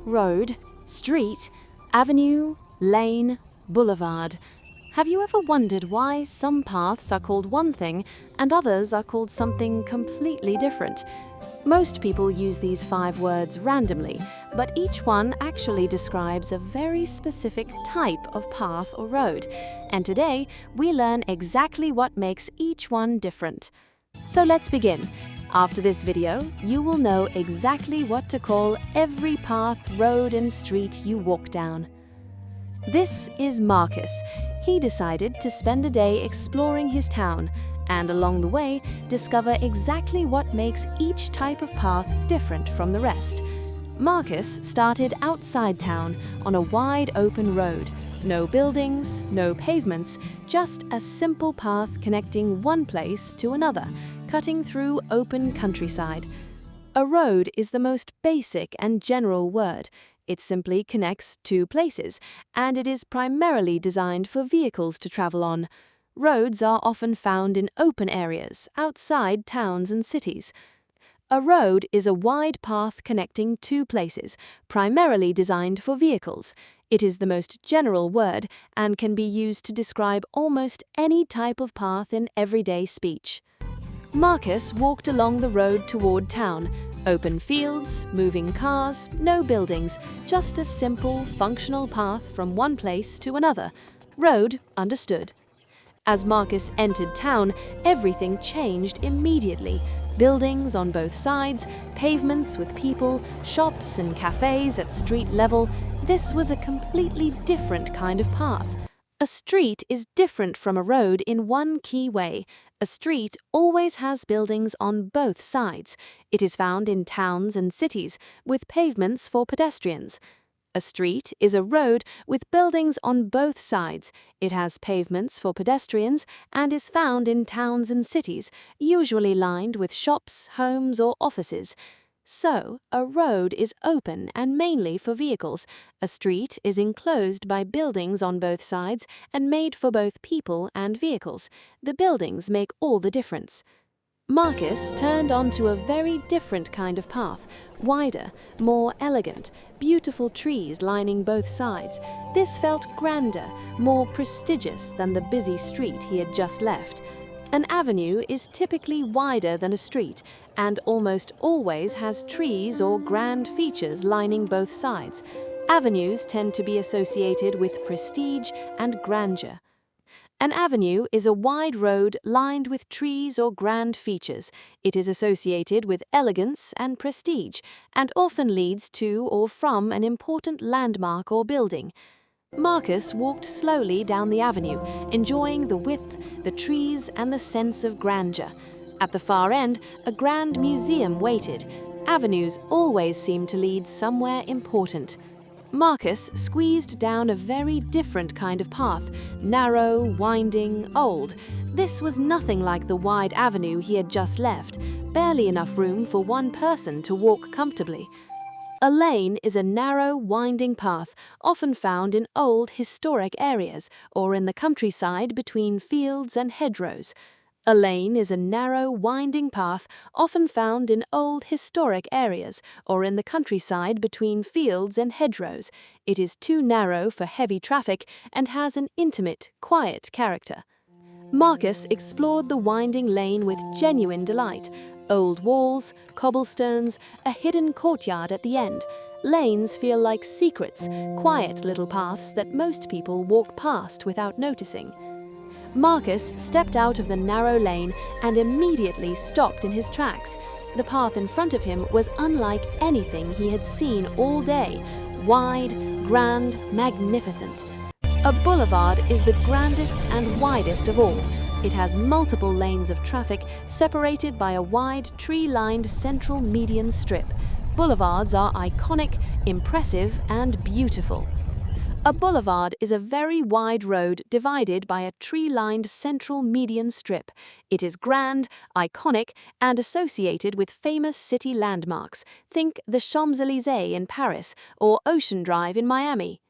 road, street, avenue, lane, boulevard. Have you ever wondered why some paths are called one thing and others are called something completely different? Most people use these 5 words randomly, but each one actually describes a very specific type of path or road. And today, we learn exactly what makes each one different. So let's begin. After this video, you will know exactly what to call every path, road, and street you walk down. This is Marcus. He decided to spend a day exploring his town and along the way discover exactly what makes each type of path different from the rest. Marcus started outside town on a wide open road. No buildings, no pavements, just a simple path connecting one place to another, cutting through open countryside. A road is the most basic and general word. It simply connects 2 places, and it is primarily designed for vehicles to travel on. Roads are often found in open areas, outside towns and cities. A road is a wide path connecting 2 places, primarily designed for vehicles. It is the most general word and can be used to describe almost any type of path in everyday speech. Marcus walked along the road toward town. Open fields, moving cars, no buildings, just a simple, functional path from one place to another. Road understood. As Marcus entered town, everything changed immediately. Buildings on both sides, pavements with people, shops and cafes at street level. This was a completely different kind of path. A street is different from a road in one key way. A street always has buildings on both sides. It is found in towns and cities, with pavements for pedestrians. A street is a road with buildings on both sides. It has pavements for pedestrians and is found in towns and cities, usually lined with shops, homes, or offices. So, a road is open and mainly for vehicles. A street is enclosed by buildings on both sides and made for both people and vehicles. The buildings make all the difference. Marcus turned onto a very different kind of path, wider, more elegant, beautiful trees lining both sides. This felt grander, more prestigious than the busy street he had just left. An avenue is typically wider than a street and almost always has trees or grand features lining both sides. Avenues tend to be associated with prestige and grandeur. An avenue is a wide road lined with trees or grand features. It is associated with elegance and prestige, and often leads to or from an important landmark or building. Marcus walked slowly down the avenue, enjoying the width, the trees, and the sense of grandeur. At the far end, a grand museum waited. Avenues always seem to lead somewhere important. Marcus squeezed down a very different kind of path, narrow, winding, old. This was nothing like the wide avenue he had just left, barely enough room for one person to walk comfortably. A lane is a narrow, winding path, often found in old, historic areas or in the countryside between fields and hedgerows. A lane is a narrow, winding path often found in old historic areas or in the countryside between fields and hedgerows. It is too narrow for heavy traffic and has an intimate, quiet character. Marcus explored the winding lane with genuine delight. Old walls, cobblestones, a hidden courtyard at the end. Lanes feel like secrets, quiet little paths that most people walk past without noticing. Marcus stepped out of the narrow lane and immediately stopped in his tracks. The path in front of him was unlike anything he had seen all day. Wide, grand, magnificent. A boulevard is the grandest and widest of all. It has multiple lanes of traffic separated by a wide, tree-lined central median strip. Boulevards are iconic, impressive, and beautiful. A boulevard is a very wide road divided by a tree-lined central median strip. It is grand, iconic, and associated with famous city landmarks. Think the Champs-Élysées in Paris or Ocean Drive in Miami.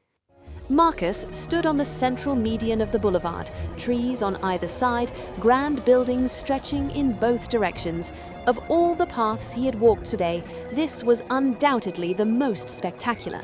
Marcus stood on the central median of the boulevard, trees on either side, grand buildings stretching in both directions. Of all the paths he had walked today, this was undoubtedly the most spectacular.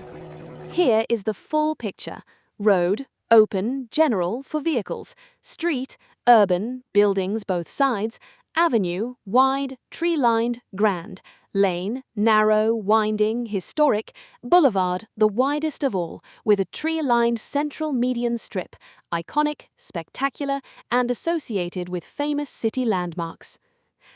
Here is the full picture. Road, open, general, for vehicles. Street, urban, buildings both sides. Avenue, wide, tree-lined, grand. Lane, narrow, winding, historic. Boulevard, the widest of all, with a tree-lined central median strip, iconic, spectacular, and associated with famous city landmarks.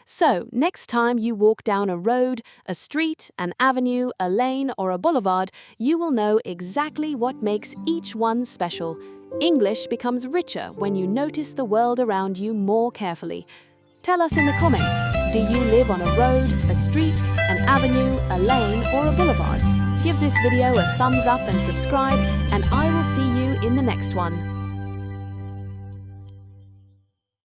So, next time you walk down a road, a street, an avenue, a lane, or a boulevard, you will know exactly what makes each one special. English becomes richer when you notice the world around you more carefully. Tell us in the comments, do you live on a road, a street, an avenue, a lane, or a boulevard? Give this video a thumbs up and subscribe, and I will see you in the next one.